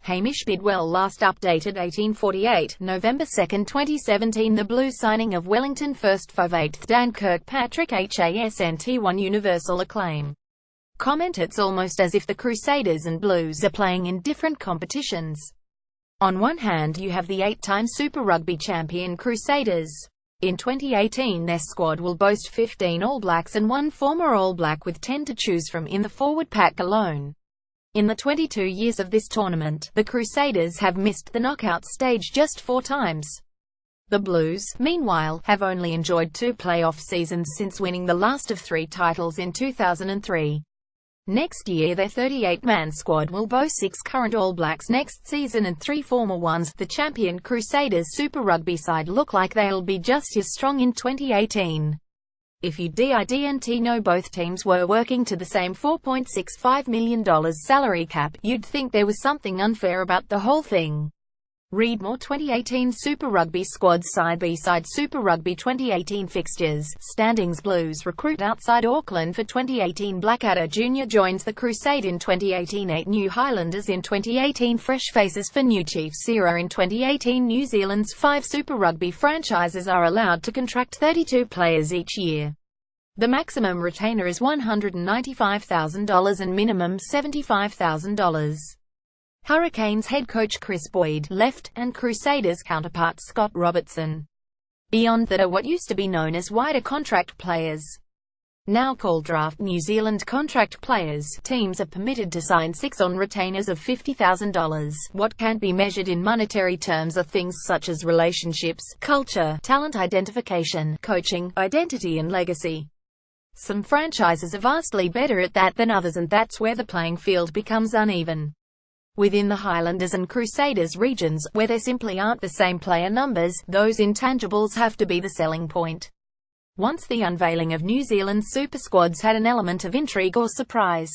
Hamish Bidwell last updated 1848, November 2, 2017. The Blues signing of Wellington first 5/8 Dan Kirkpatrick HASNT won universal acclaim. Comment: it's almost as if the Crusaders and Blues are playing in different competitions. On one hand you have the 8-time Super Rugby champion Crusaders. In 2018 their squad will boast 15 All Blacks and 1 former All Black, with 10 to choose from in the forward pack alone. In the 22 years of this tournament, the Crusaders have missed the knockout stage just 4 times. The Blues, meanwhile, have only enjoyed 2 playoff seasons since winning the last of 3 titles in 2003. Next year their 38-man squad will boast 6 current All Blacks next season and 3 former ones. The champion Crusaders Super Rugby side look like they'll be just as strong in 2018. If you didn't know both teams were working to the same $4.65 million salary cap, you'd think there was something unfair about the whole thing. Read more. 2018 Super Rugby squad side by side. Super Rugby 2018 fixtures, standings. Blues recruit outside Auckland for 2018. Blackadder Jr. joins the Crusade in 2018. 8 new Highlanders in 2018. Fresh faces for new Chiefs era in 2018. New Zealand's 5 Super Rugby franchises are allowed to contract 32 players each year. The maximum retainer is $195,000 and minimum $75,000. Hurricanes head coach Chris Boyd left, and Crusaders counterpart Scott Robertson. Beyond that are what used to be known as wider contract players, now called draft New Zealand contract players. Teams are permitted to sign 6 on retainers of $50,000. What can't be measured in monetary terms are things such as relationships, culture, talent identification, coaching, identity and legacy. Some franchises are vastly better at that than others, and that's where the playing field becomes uneven. Within the Highlanders and Crusaders regions, where there simply aren't the same player numbers, those intangibles have to be the selling point. Once the unveiling of New Zealand's super squads had an element of intrigue or surprise.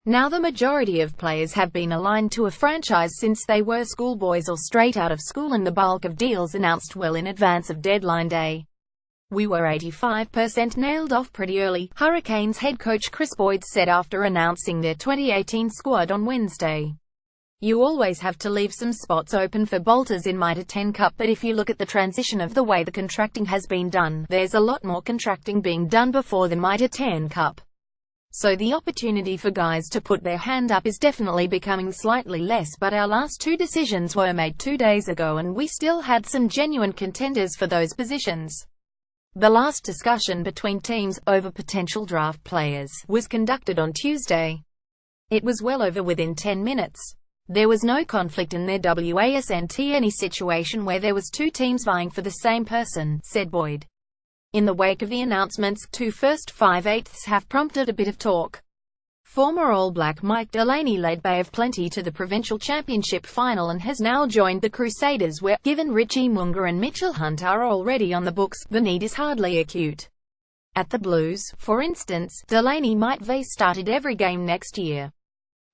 Now the majority of players have been aligned to a franchise since they were schoolboys or straight out of school, and the bulk of deals announced well in advance of deadline day. "We were 85% nailed off pretty early," Hurricanes head coach Chris Boyd said after announcing their 2018 squad on Wednesday. "You always have to leave some spots open for bolters in Mitre 10 Cup, but if you look at the transition of the way the contracting has been done, there's a lot more contracting being done before the Mitre 10 Cup. So the opportunity for guys to put their hand up is definitely becoming slightly less, but our last 2 decisions were made 2 days ago and we still had some genuine contenders for those positions." The last discussion between teams, over potential draft players, was conducted on Tuesday. It was well over within 10 minutes. There was no conflict in their wasn't any situation where there was 2 teams vying for the same person, said Boyd. In the wake of the announcements, 2 first 5/8 have prompted a bit of talk. Former All Black Mike Delaney led Bay of Plenty to the Provincial Championship final and has now joined the Crusaders, where, given Richie Moonga and Mitchell Hunt are already on the books, the need is hardly acute. At the Blues, for instance, Delaney might be started every game next year.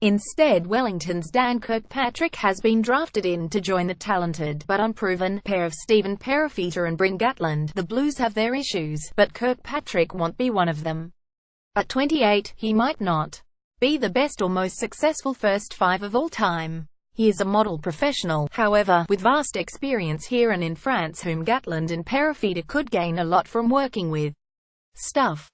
Instead, Wellington's Dan Kirkpatrick has been drafted in to join the talented, but unproven, pair of Stephen Perafita and Bryn Gatland. The Blues have their issues, but Kirkpatrick won't be one of them. At 28, he might not be the best or most successful first 5 of all time. He is a model professional, however, with vast experience here and in France, whom Gatland and Perafita could gain a lot from working with. Stuff.